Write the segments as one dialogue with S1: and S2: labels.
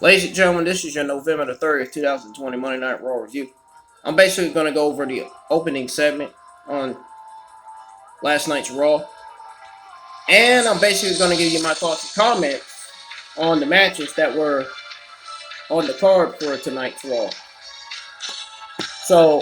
S1: Ladies and gentlemen, this is your November the 30th, 2020 Monday Night Raw review. I'm basically going to go over the opening segment on last night's Raw. And I'm basically going to give you my thoughts and comments on the matches that were on the card for tonight's Raw. So,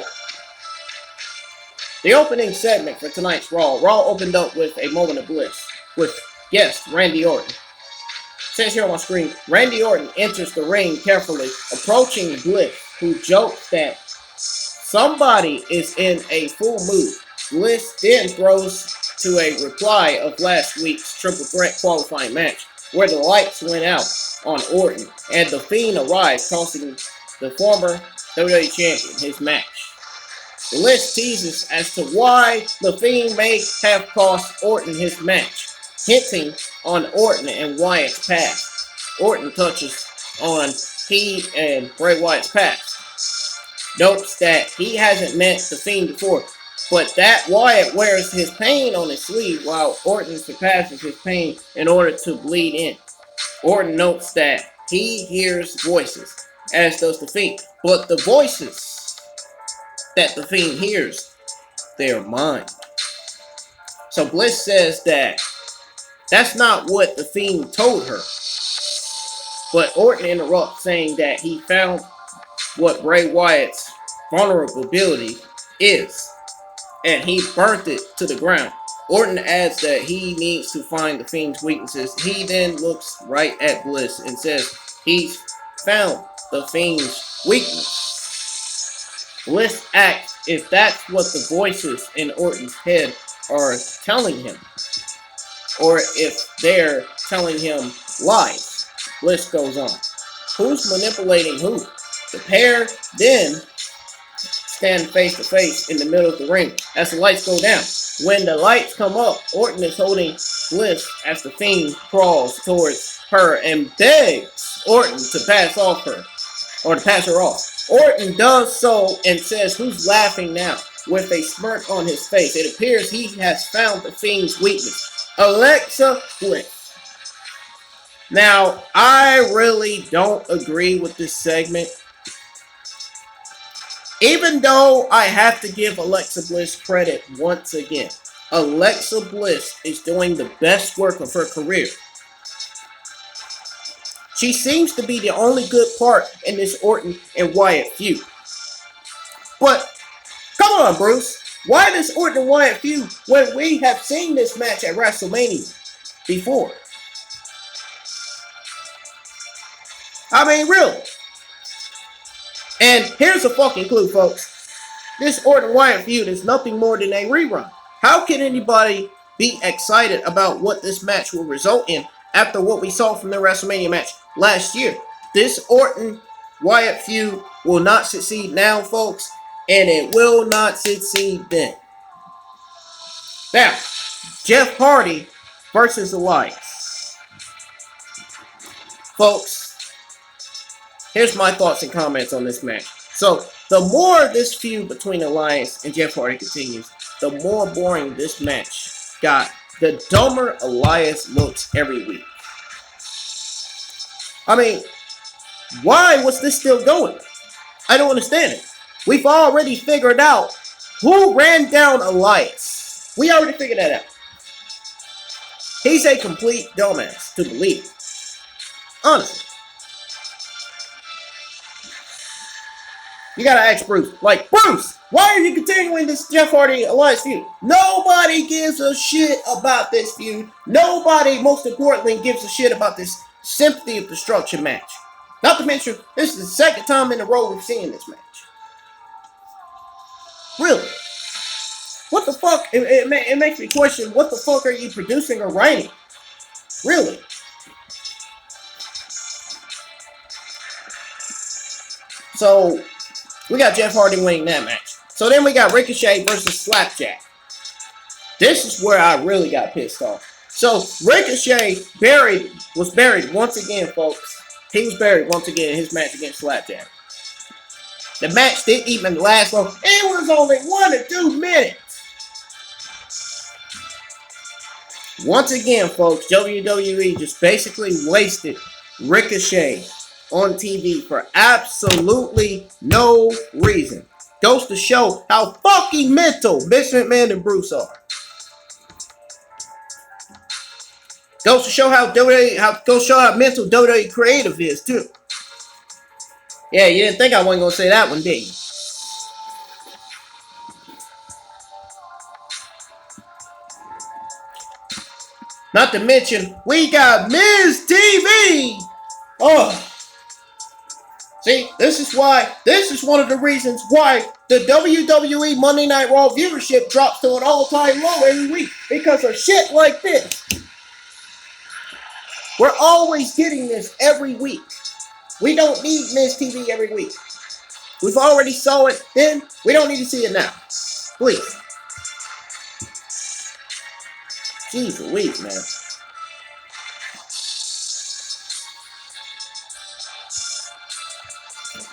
S1: the opening segment for tonight's Raw opened up with a moment of bliss with guest Randy Orton. It says here on my screen, Randy Orton enters the ring carefully, approaching Bliss, who jokes that somebody is in a full mood. Bliss then throws to a reply of last week's Triple Threat qualifying match, where the lights went out on Orton, and The Fiend arrived, costing the former WWE Champion his match. Bliss teases as to why The Fiend may have cost Orton his match, hinting on Orton and Wyatt's past. Orton touches on he and Bray Wyatt's past. Notes that he hasn't met The Fiend before, but that Wyatt wears his pain on his sleeve while Orton surpasses his pain in order to bleed in. Orton notes that he hears voices, as does The Fiend, but the voices that The Fiend hears, they are mine. So Bliss says that that's not what The Fiend told her. But Orton interrupts, saying that he found what Bray Wyatt's vulnerability is, and he burnt it to the ground. Orton adds that he needs to find The Fiend's weaknesses. He then looks right at Bliss and says he's found The Fiend's weakness. Bliss asks if that's what the voices in Orton's head are telling him, or if they're telling him lies. Bliss goes on. Who's manipulating who? The pair then stand face to face in the middle of the ring as the lights go down. When the lights come up, Orton is holding Bliss as The Fiend crawls towards her and begs Orton to pass off her, or to pass her off. Orton does so and says, "Who's laughing now?" with a smirk on his face. It appears he has found The Fiend's weakness, Alexa Bliss. Now, I really don't agree with this segment. Even though I have to give Alexa Bliss credit once again. Alexa Bliss is doing the best work of her career. She seems to be the only good part in this Orton and Wyatt feud. But, come on, Bruce. Why this Orton and Wyatt feud when we have seen this match at WrestleMania before? I mean, really. And here's a fucking clue, folks. This Orton Wyatt feud is nothing more than a rerun. How can anybody be excited about what this match will result in after what we saw from the WrestleMania match last year? This Orton Wyatt feud will not succeed now, folks, and it will not succeed then. Now, Jeff Hardy versus Elias. Folks, here's my thoughts and comments on this match. So, the more this feud between Elias and Jeff Hardy continues, the more boring this match got. The dumber Elias looks every week. I mean, why was this still going? I don't understand it. We've already figured out who ran down Elias. We already figured that out. He's a complete dumbass to believe. Honestly. You gotta ask Bruce. Like, Bruce, why are you continuing this Jeff Hardy Elias feud? Nobody gives a shit about this feud. Nobody, most importantly, gives a shit about this Sympathy of Destruction match. Not to mention, this is the second time in a row we've seen this match. Really? What the fuck? It makes me question, what the fuck are you producing or writing? Really? So, we got Jeff Hardy winning that match. So then we got Ricochet versus Slapjack. This is where I really got pissed off. So Ricochet was buried once again, folks. He was buried once again in his match against Slapjack. The match didn't even last long. It was only 1 or 2 minutes. Once again, folks, WWE just basically wasted Ricochet on TV for absolutely no reason. Goes to show how fucking mental Vince McMahon and Bruce are. Goes to show how mental WWE creative is too. Yeah, you didn't think I wasn't gonna say that one, did you? Not to mention, we got Miz TV. Oh. See, this is one of the reasons why the WWE Monday Night Raw viewership drops to an all-time low every week. Because of shit like this. We're always getting this every week. We don't need Miz TV every week. We've already saw it then. We don't need to see it now. Please. Jeez Louise, man.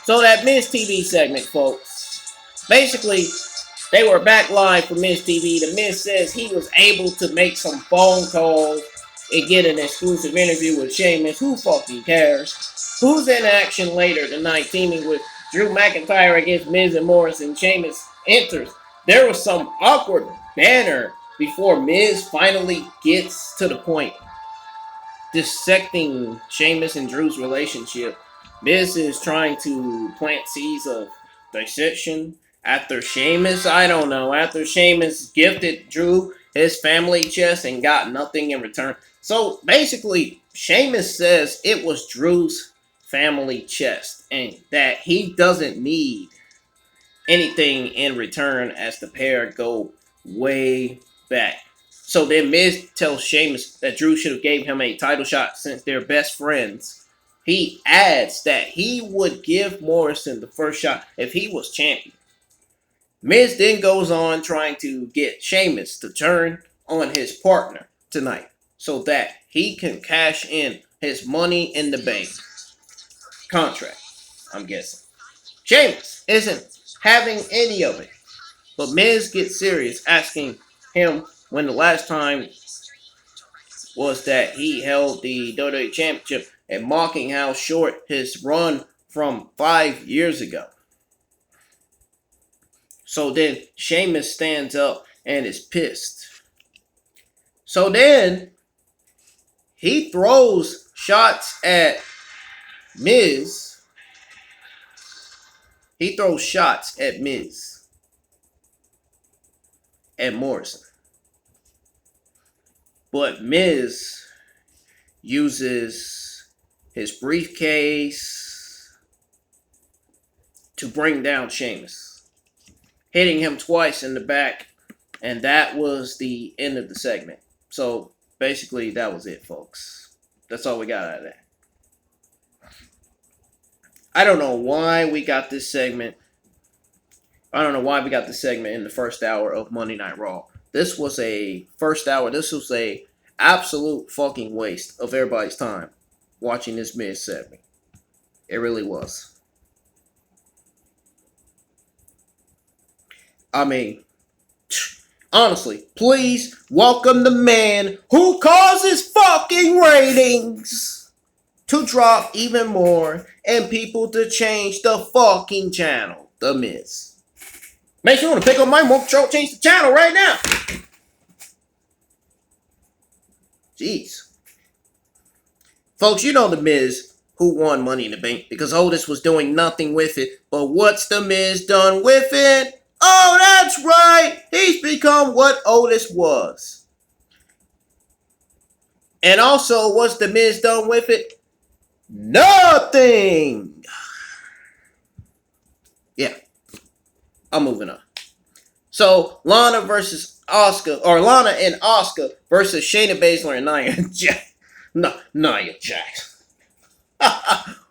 S1: So that Miz TV segment, folks. Basically, they were back live for Miz TV. The Miz says he was able to make some phone calls and get an exclusive interview with Sheamus. Who fucking cares? Who's in action later tonight, teaming with Drew McIntyre against Miz and Morrison. Sheamus enters. There was some awkward banter before Miz finally gets to the point, dissecting Sheamus and Drew's relationship. Miz is trying to plant seeds of dissension after Sheamus, after Sheamus gifted Drew his family chest and got nothing in return. So basically, Sheamus says it was Drew's family chest and that he doesn't need anything in return as the pair go way back. So then Miz tells Sheamus that Drew should have gave him a title shot since they're best friends. He adds that he would give Morrison the first shot if he was champion. Miz then goes on trying to get Sheamus to turn on his partner tonight so that he can cash in his Money in the Bank contract, I'm guessing. Sheamus isn't having any of it, but Miz gets serious, asking him when the last time was that he held the WWE Championship and mocking how short his run from 5 years ago. So then Sheamus stands up and is pissed. So then he throws shots at Miz. He throws shots at Miz and Morrison. But Miz uses his briefcase to bring down Sheamus, hitting him twice in the back, and that was the end of the segment. So basically, that was it, folks. That's all we got out of that. I don't know why we got this segment. I don't know why we got this segment in the first hour of Monday Night Raw. This was a first hour. This was a absolute fucking waste of everybody's time watching this Miz segment. It really was. I mean, honestly, please welcome the man who causes fucking ratings to drop even more and people to change the fucking channel. The Miz. Make sure you want to pick up my remote control, change the channel right now. Jeez. Folks, you know the Miz who won Money in the Bank because Otis was doing nothing with it. But what's the Miz done with it? Oh, that's right. He's become what Otis was. And also, what's the Miz done with it? Nothing. Yeah. I'm moving on. So, Lana and Asuka versus Shayna Baszler and Nia Jax.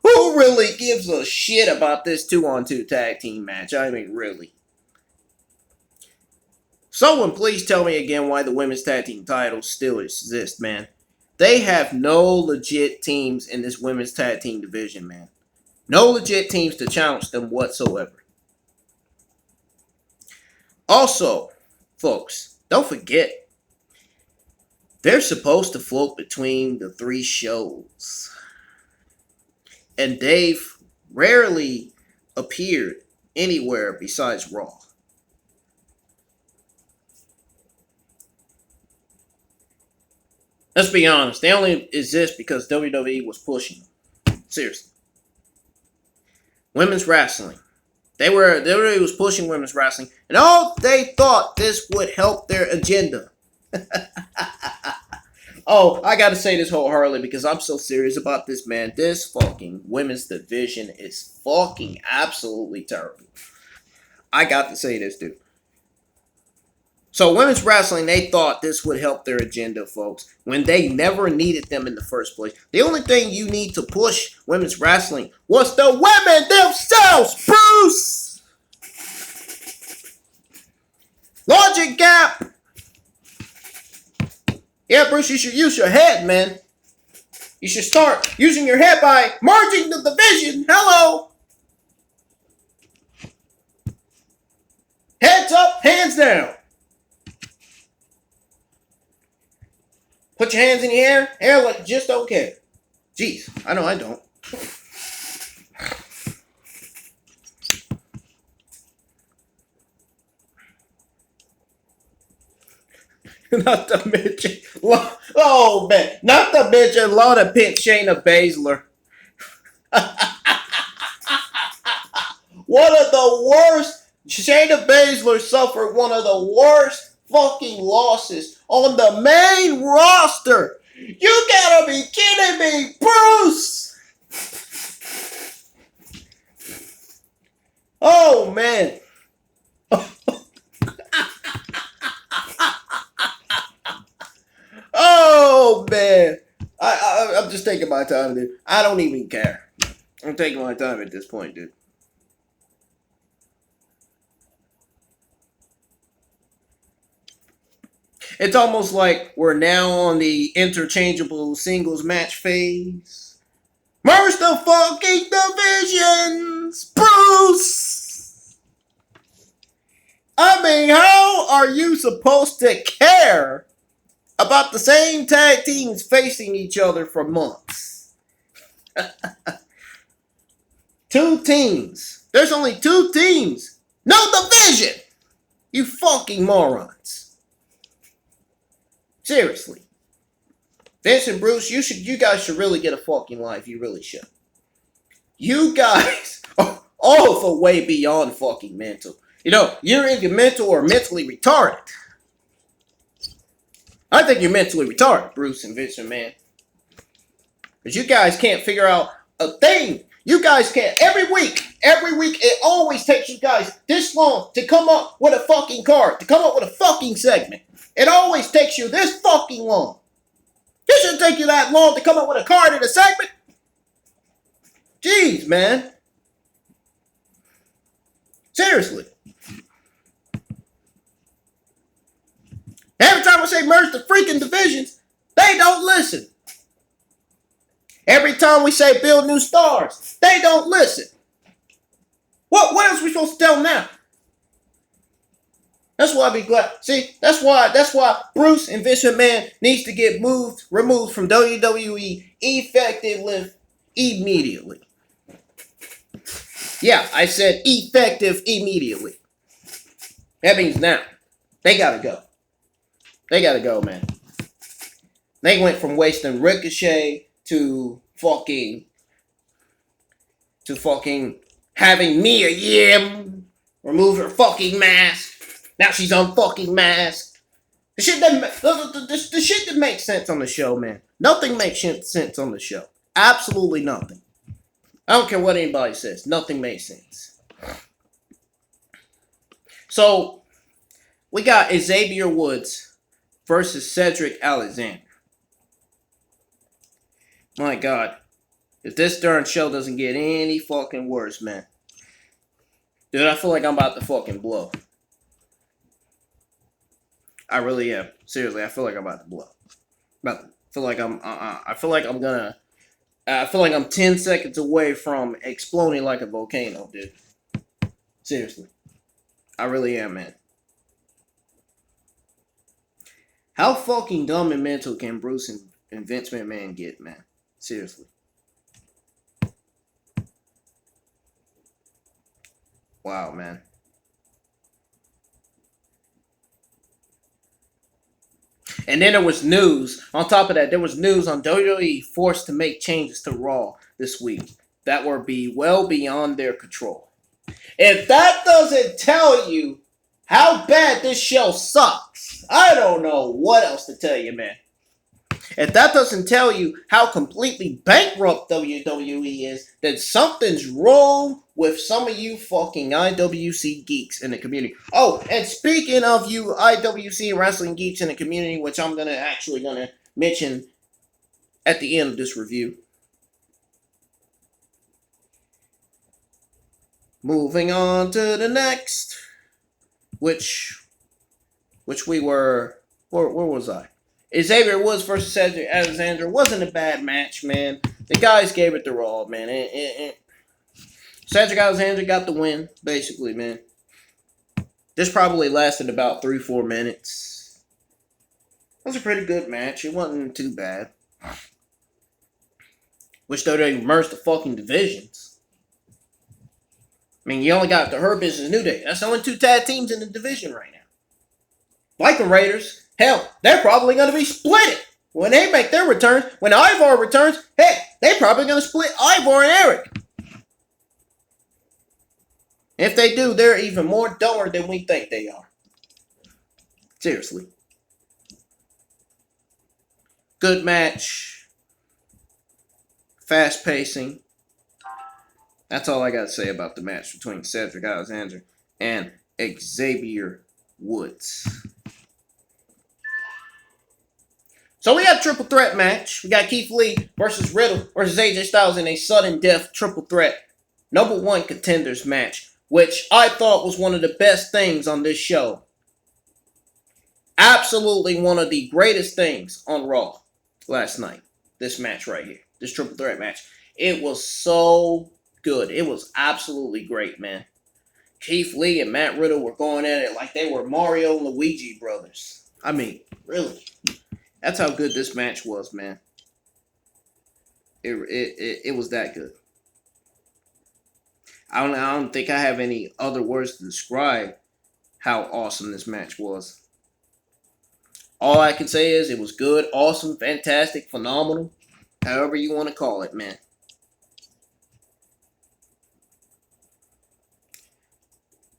S1: Who really gives a shit about this 2-on-2 tag team match? I mean, really. Someone please tell me again why the women's tag team titles still exist, man. They have no legit teams in this women's tag team division, man. No legit teams to challenge them whatsoever. Also, folks, don't forget, they're supposed to float between the 3 shows. and Dave rarely appeared anywhere besides Raw. Let's be honest, they only exist because WWE was pushing them. Seriously. Women's wrestling. WWE was pushing women's wrestling, and all they thought this would help their agenda. Oh, I gotta say this wholeheartedly because I'm so serious about this, man. This fucking women's division is fucking absolutely terrible. I got to say this, dude. So women's wrestling, they thought this would help their agenda, folks, when they never needed them in the first place. The only thing you need to push women's wrestling was the women themselves, Bruce! Logic gap! Yeah, Bruce, you should use your head, man. You should start using your head by merging the division. Hello! Heads up, hands down. Put your hands in the air. Hair like you just don't care. Jeez, I know I don't. Not to mention, oh man, not to mention Lana picked Shayna Baszler. One of the worst. Shayna Baszler suffered one of the worst fucking losses on the main roster. You gotta be kidding me, Bruce! Oh man. Oh man. I'm just taking my time, dude. I don't even care. I'm taking my time at this point, dude. It's almost like we're now on the interchangeable singles match phase. Merge the fucking divisions, Bruce! I mean, how are you supposed to care about the same tag teams facing each other for months? Two teams. There's only two teams. No division! You fucking morons. Seriously. Vince and Bruce, you guys should really get a fucking life. You really should. You guys are all the way beyond fucking mental. You know, you're either mental or mentally retarded. I think you're mentally retarded, Bruce and Vince McMahon. Because you guys can't figure out a thing. You guys can't. Every week, it always takes you guys this long to come up with a fucking card, to come up with a fucking segment. It always takes you this fucking long. It shouldn't take you that long to come up with a card in a segment. Jeez, man. Seriously. Every time I say merge the freaking divisions, they don't listen. Every time we say build new stars, they don't listen. What else are we supposed to tell them now? That's why I'd be glad. See, that's why Bruce and Vince McMahon needs to get removed from WWE effectively, immediately. Yeah, I said effective immediately. That means now. They gotta go. They gotta go, man. They went from wasting Ricochet to fucking having Mia Yim remove her fucking mask. Now she's unfucking masked. The shit that makes sense on the show, man. Nothing makes sense on the show. Absolutely nothing. I don't care what anybody says. Nothing makes sense. So, we got Xavier Woods versus Cedric Alexander. My God. If this darn show doesn't get any fucking worse, man. Dude, I feel like I'm about to fucking blow. I really am. Seriously, I feel like I'm about to blow. I feel like I'm 10 seconds away from exploding like a volcano, dude. Seriously. I really am, man. How fucking dumb and mental can Bruce and Vince McMahon get, man? Seriously. Wow, man. And then there was news. On top of that, there was news on WWE forced to make changes to Raw this week that were well beyond their control. If that doesn't tell you how bad this show sucks, I don't know what else to tell you, man. If that doesn't tell you how completely bankrupt WWE is, then something's wrong with some of you fucking IWC geeks in the community. Oh, and speaking of you IWC wrestling geeks in the community, which I'm actually gonna mention at the end of this review. Moving on to the next, which we were, where was I? Xavier Woods versus Cedric Alexander wasn't a bad match, man. The guys gave it their all, man. Cedric Alexander got the win, basically, man. This probably lasted about 3-4 minutes. It was a pretty good match. It wasn't too bad. Wish they merged the fucking divisions. I mean, you only got the Hurt Business New Day. That's the only 2 tag teams in the division right now. Like the Raiders. Hell, they're probably going to be split when they make their returns. When Ivar returns, hey, they're probably going to split Ivar and Eric. If they do, they're even more dumber than we think they are. Seriously. Good match. Fast pacing. That's all I got to say about the match between Cedric Alexander and Xavier Woods. So we got a triple threat match. We got Keith Lee versus Riddle versus AJ Styles in a sudden death triple threat #1 contenders match, which I thought was one of the best things on this show. Absolutely one of the greatest things on Raw last night. This match right here. This triple threat match. It was so good. It was absolutely great, man. Keith Lee and Matt Riddle were going at it like they were Mario and Luigi brothers. I mean, really. That's how good this match was, man. It was that good. I don't think I have any other words to describe how awesome this match was. All I can say is it was good, awesome, fantastic, phenomenal. However you want to call it, man.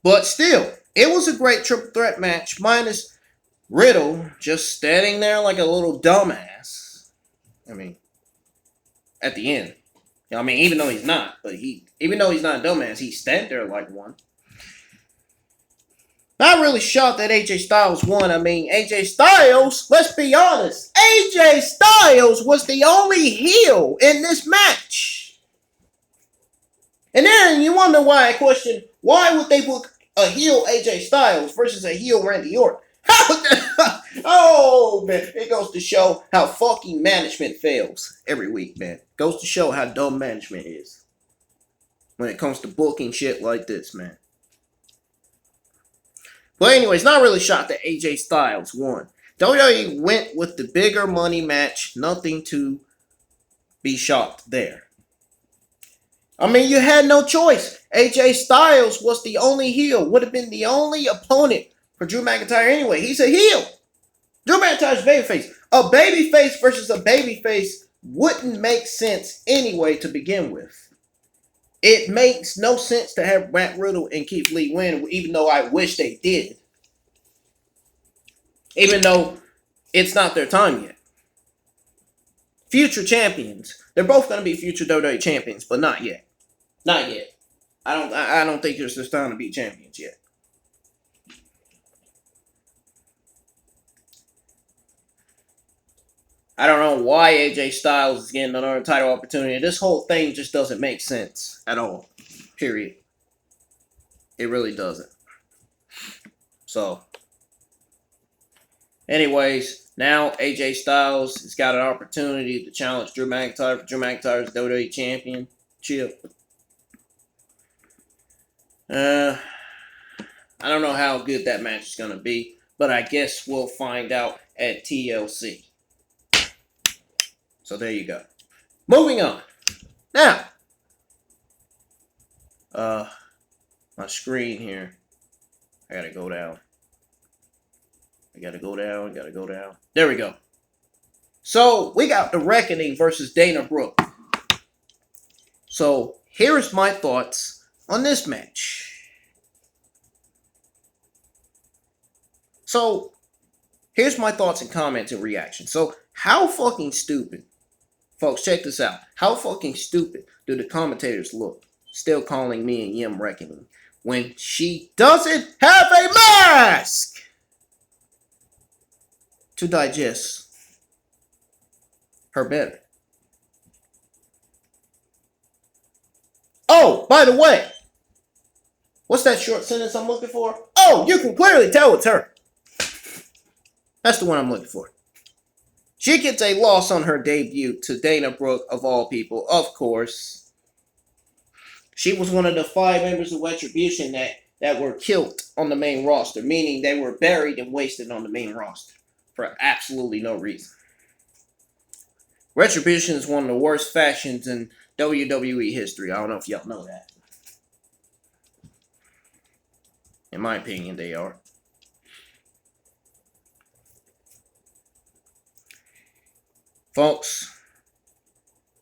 S1: But still, it was a great triple threat match, minus Riddle just standing there like a little dumbass. I mean, at the end. I mean, even though he's not, but even though he's not a dumbass, he stand there like one. Not really shocked that AJ Styles won. I mean, AJ Styles, let's be honest, AJ Styles was the only heel in this match. And then you wonder why I question, why would they book a heel AJ Styles versus a heel Randy Orton? Oh, man. It goes to show how fucking management fails every week, man. Goes to show how dumb management is when it comes to booking shit like this, man. But anyways, not really shocked that AJ Styles won. WWE went with the bigger money match. Nothing to be shocked there. I mean, you had no choice. AJ Styles was the only heel. Would have been the only opponent for Drew McIntyre anyway. He's a heel. Drew McIntyre's babyface. A babyface versus a babyface wouldn't make sense anyway to begin with. It makes no sense to have Matt Riddle and Keith Lee win, even though I wish they did. Even though it's not their time yet. Future champions. They're both going to be future WWE champions, but not yet. Not yet. I don't think there's this time to be champions yet. I don't know why AJ Styles is getting another title opportunity. This whole thing just doesn't make sense at all. Period. It really doesn't. So, anyways, now AJ Styles has got an opportunity to challenge Drew McIntyre for Drew McIntyre's WWE Championship. I don't know how good that match is going to be, but I guess we'll find out at TLC. So there you go. Moving on. Now, let my screen here. I gotta go down. I gotta go down. Gotta go down. There we go. So we got the Reckoning versus Dana Brooke. So here's my thoughts on this match. So here's my thoughts and comments and reactions. So how fucking stupid, folks, check this out. How fucking stupid do the commentators look still calling Mia Yim Reckoning when she doesn't have a mask to digest her better? Oh, by the way, what's that short sentence I'm looking for? Oh, you can clearly tell it's her. That's the one I'm looking for. She gets a loss on her debut to Dana Brooke, of all people, of course. She was one of the 5 members of Retribution that were killed on the main roster, meaning they were buried and wasted on the main roster for absolutely no reason. Retribution is one of the worst factions in WWE history. I don't know if y'all know that. In my opinion, they are. Folks,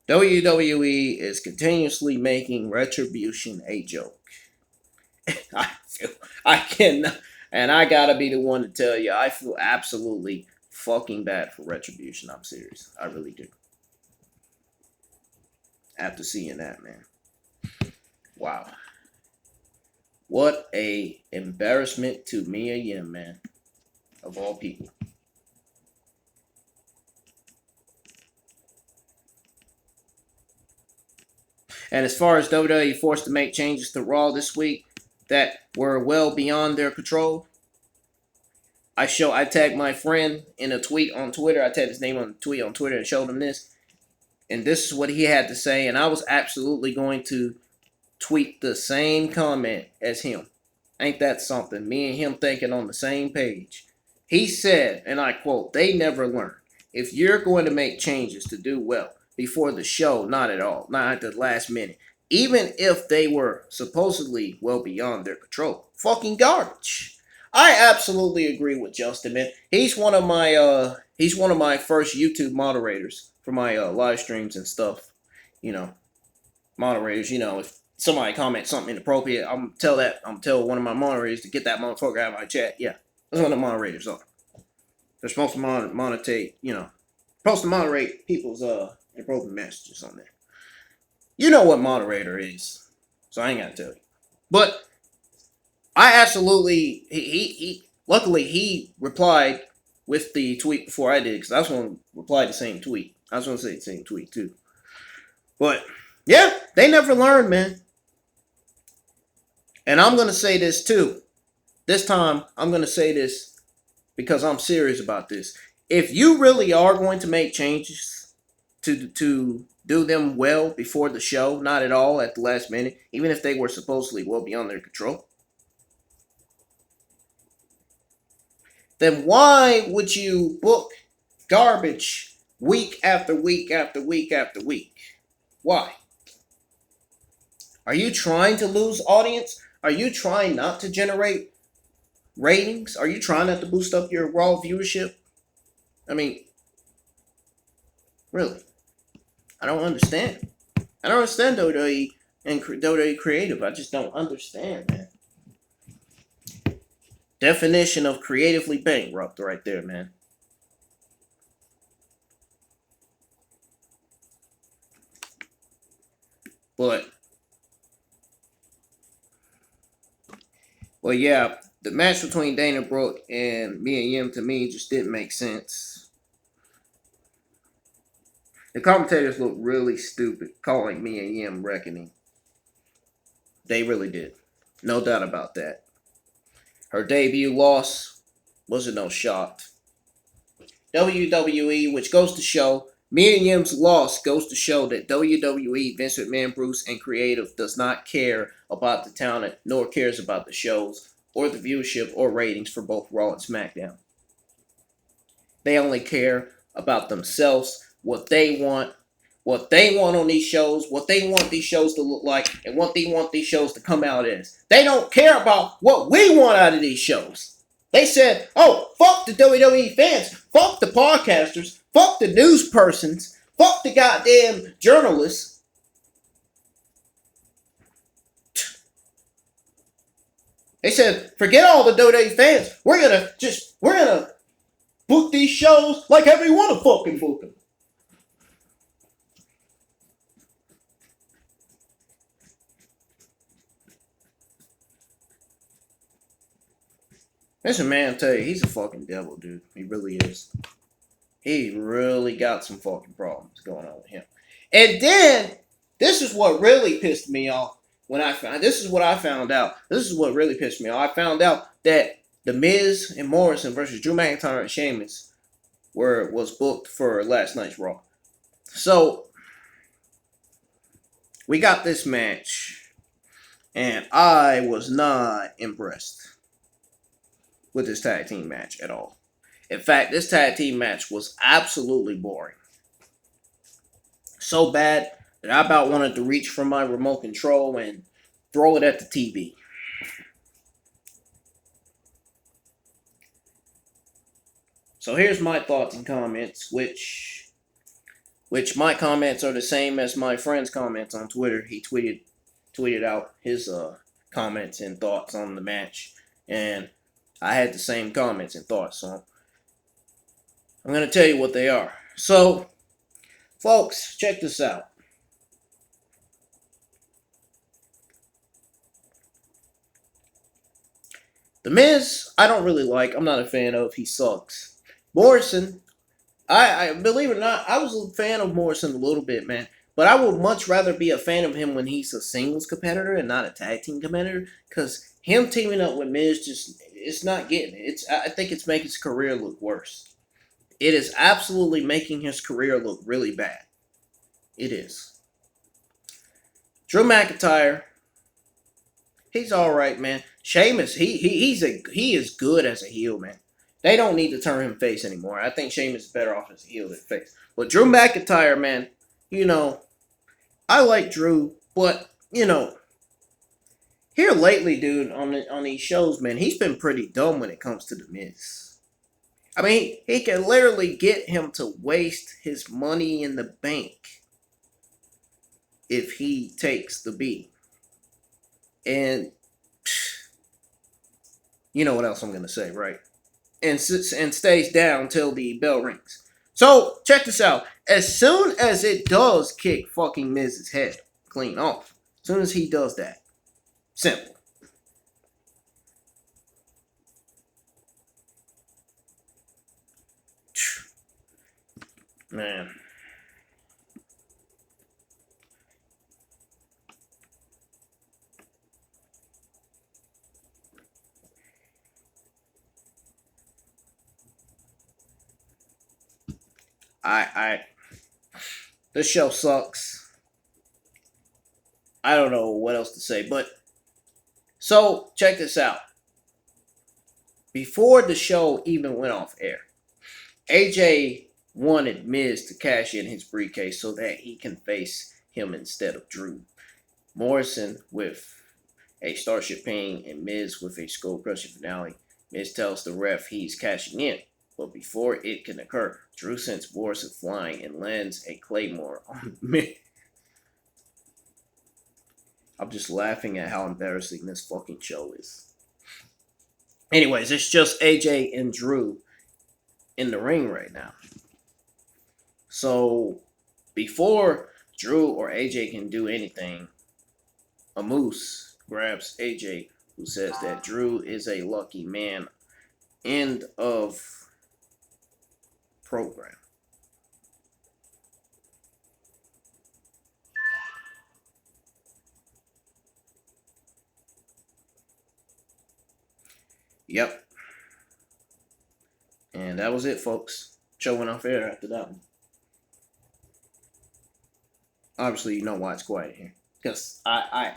S1: WWE is continuously making Retribution a joke. I cannot, and I gotta be the one to tell you, I feel absolutely fucking bad for Retribution. I'm serious. I really do. After seeing that, man. Wow. What a embarrassment to Mia Yim, man. Of all people. And as far as WWE forced to make changes to Raw this week that were well beyond their control, I tagged my friend in a tweet on Twitter. I tagged his name on a tweet on Twitter and showed him this. And this is what he had to say. And I was absolutely going to tweet the same comment as him. Ain't that something? Me and him thinking on the same page. He said, and I quote, "They never learn. If you're going to make changes to do well before the show, not at all. Not at the last minute. Even if they were supposedly well beyond their control. Fucking garbage." I absolutely agree with Justin, man. He's one of my first YouTube moderators for my live streams and stuff. You know, moderators, you know, if somebody comments something inappropriate, I'm tell one of my moderators to get that motherfucker out of my chat. Yeah, that's what the moderators are. They're supposed to moderate people's inappropriate messages on there. You know what moderator is, so I ain't gotta tell you. But I absolutely luckily he replied with the tweet before I did, because I was going to reply the same tweet. I was going to say the same tweet too. But yeah, they never learn, man. And I'm going to say this too. This time I'm going to say this because I'm serious about this. If you really are going to make changes to do them well before the show, not at all at the last minute, even if they were supposedly well beyond their control, then why would you book garbage week after week after week after week? Why? Are you trying to lose audience? Are you trying not to generate ratings? Are you trying not to boost up your Raw viewership? I mean, really? I don't understand. I don't understand WWE and WWE Creative. I just don't understand, man. Definition of creatively bankrupt right there, man. But yeah, the match between Dana Brooke and Mia Yim to me just didn't make sense. The commentators looked really stupid calling Mia Yim Reckoning. They really did. No doubt about that. Her debut loss wasn't no shock. WWE, which goes to show, Mia Yim's loss goes to show that WWE, Vince McMahon, Bruce, and Creative does not care about the talent, nor cares about the shows, or the viewership, or ratings for both Raw and SmackDown. They only care about themselves, what they want, what they want on these shows, what they want these shows to look like, and what they want these shows to come out as. They don't care about what we want out of these shows. They said, oh, fuck the WWE fans, fuck the podcasters, fuck the news persons, fuck the goddamn journalists. They said, forget all the WWE fans. We're gonna book these shows like how we want to fucking book them. Listen, man, I'll tell you, he's a fucking devil, dude. He really is. He really got some fucking problems going on with him. And then, this is what really pissed me off when I found, this is what I found out. This is what really pissed me off. I found out that The Miz and Morrison versus Drew McIntyre and Sheamus was booked for last night's Raw. So, we got this match, and I was not impressed with this tag team match at all. In fact, this tag team match was absolutely boring. So bad that I about wanted to reach for my remote control and throw it at the TV. So here's my thoughts and comments, which my comments are the same as my friend's comments on Twitter. He tweeted out his comments and thoughts on the match, and I had the same comments and thoughts, so I'm going to tell you what they are. So, folks, check this out. The Miz, I don't really like. I'm not a fan of. He sucks. Morrison, I believe it or not, I was a fan of Morrison a little bit, man. But I would much rather be a fan of him when he's a singles competitor and not a tag team competitor. Because him teaming up with Miz it's not getting it. I think it's making his career look worse. It is absolutely making his career look really bad. It is. Drew McIntyre, he's all right, man. Sheamus, he is good as a heel, man. They don't need to turn him face anymore. I think Sheamus is better off as a heel than face. But Drew McIntyre, man, I like Drew, but here lately, dude, on these shows, man, he's been pretty dumb when it comes to The Miz. I mean, he can literally get him to waste his money in the bank if he takes the beat. And you know what else I'm going to say, right? And stays down till the bell rings. So, check this out. As soon as it does kick fucking Miz's head clean off, as soon as he does that, simple. Man. This show sucks. I don't know what else to say, but so check this out. Before the show even went off air, AJ wanted Miz to cash in his briefcase so that he can face him instead of Drew. Morrison with a Starship Pain and Miz with a Skull Crushing finale. Miz tells the ref he's cashing in. But before it can occur, Drew sends Morrison flying and lands a Claymore on Miz. I'm just laughing at how embarrassing this fucking show is. Anyways, it's just AJ and Drew in the ring right now. So, before Drew or AJ can do anything, a moose grabs AJ, who says that Drew is a lucky man. End of program. Yep. And that was it, folks. Show went off air after that one. Obviously, you know why it's quiet here. Because I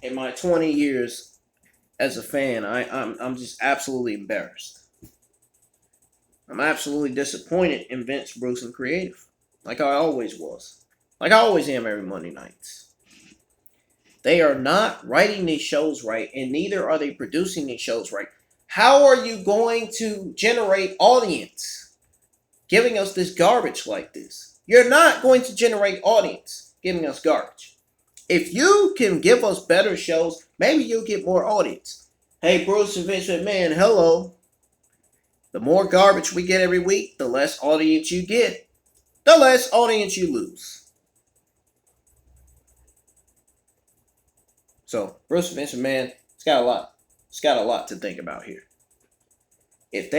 S1: in my 20 years as a fan, I'm just absolutely embarrassed. I'm absolutely disappointed in Vince, Bruce, and Creative. like I always was, like I always am every Monday nights. They are not writing these shows right, and neither are they producing these shows right. How are you going to generate audience giving us this garbage like this? You're not going to generate audience giving us garbage. If you can give us better shows, maybe you'll get more audience. Hey, Bruce and Vince McMahon, hello. The more garbage we get every week, the less audience you get, the less audience you lose. So, Bruce and Vince McMahon, it's got a lot to think about here. If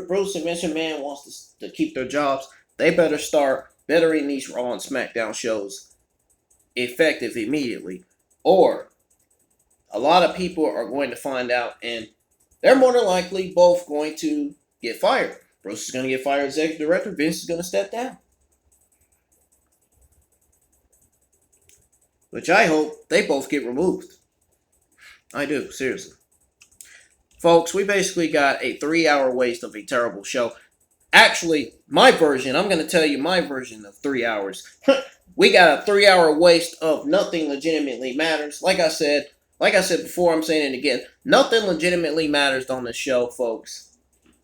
S1: Bruce and Vince McMahon wants to keep their jobs, they better start bettering these Raw and SmackDown shows effective immediately, or a lot of people are going to find out, and they're more than likely both going to get fired. Bruce is going to get fired as executive director. Vince is going to step down. Which I hope they both get removed. I do, seriously. Folks, we basically got a 3-hour waste of a terrible show. Actually, my version, I'm going to tell you my version of 3 hours. We got a 3-hour waste of nothing legitimately matters. Like I said before, I'm saying it again. Nothing legitimately matters on this show, folks.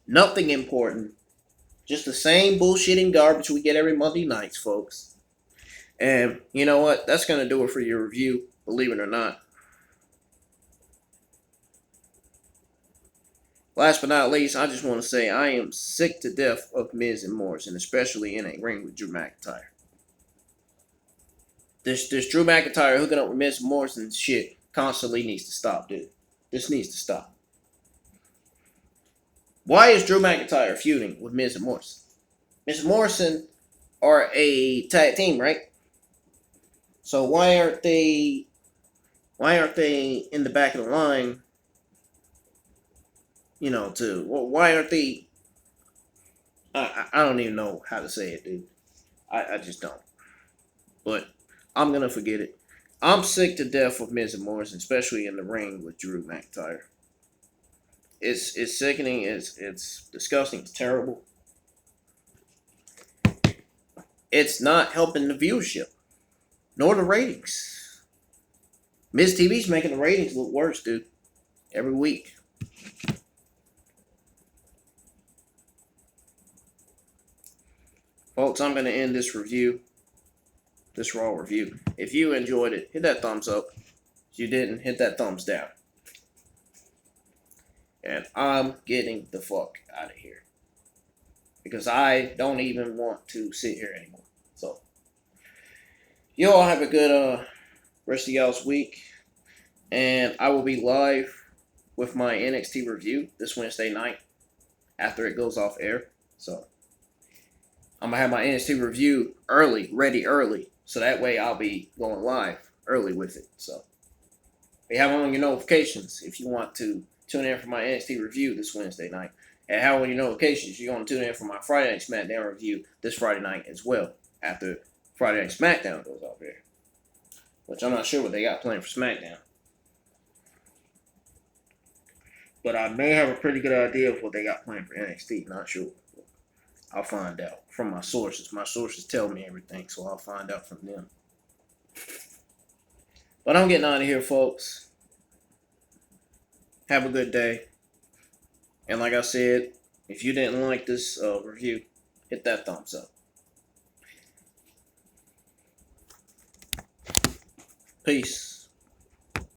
S1: Nothing important. Just the same bullshitting garbage we get every Monday nights, folks. And you know what? That's going to do it for your review, believe it or not. Last but not least, I just want to say I am sick to death of Miz and Morrison, especially in a ring with Drew McIntyre. This Drew McIntyre hooking up with Miz and Morrison shit constantly needs to stop, dude. This needs to stop. Why is Drew McIntyre feuding with Miz and Morrison? Miz and Morrison are a tag team, right? So why aren't they in the back of the line? You know, why aren't they? I don't even know how to say it, dude. I just don't. But I'm gonna forget it. I'm sick to death of Miz and Morrison, especially in the ring with Drew McIntyre. It's sickening. It's disgusting. It's terrible. It's not helping the viewership, nor the ratings. Miz TV's making the ratings look worse, dude. Every week. Folks, I'm going to end this review, this Raw review. If you enjoyed it, hit that thumbs up. If you didn't, hit that thumbs down. And I'm getting the fuck out of here. Because I don't even want to sit here anymore. So, you all have a good rest of y'all's week. And I will be live with my NXT review this Wednesday night after it goes off air. So, I'm going to have my NXT review ready early. So that way I'll be going live early with it. So you have on your notifications if you want to tune in for my NXT review this Wednesday night. And have on your notifications you're going to tune in for my Friday Night SmackDown review this Friday night as well. After Friday Night SmackDown goes off air. Which I'm not sure what they got planned for SmackDown. But I may have a pretty good idea of what they got planned for NXT. Not sure. I'll find out from my sources. My sources tell me everything, so I'll find out from them. But I'm getting out of here, folks. Have a good day. And like I said, if you didn't like this review, hit that thumbs up. Peace.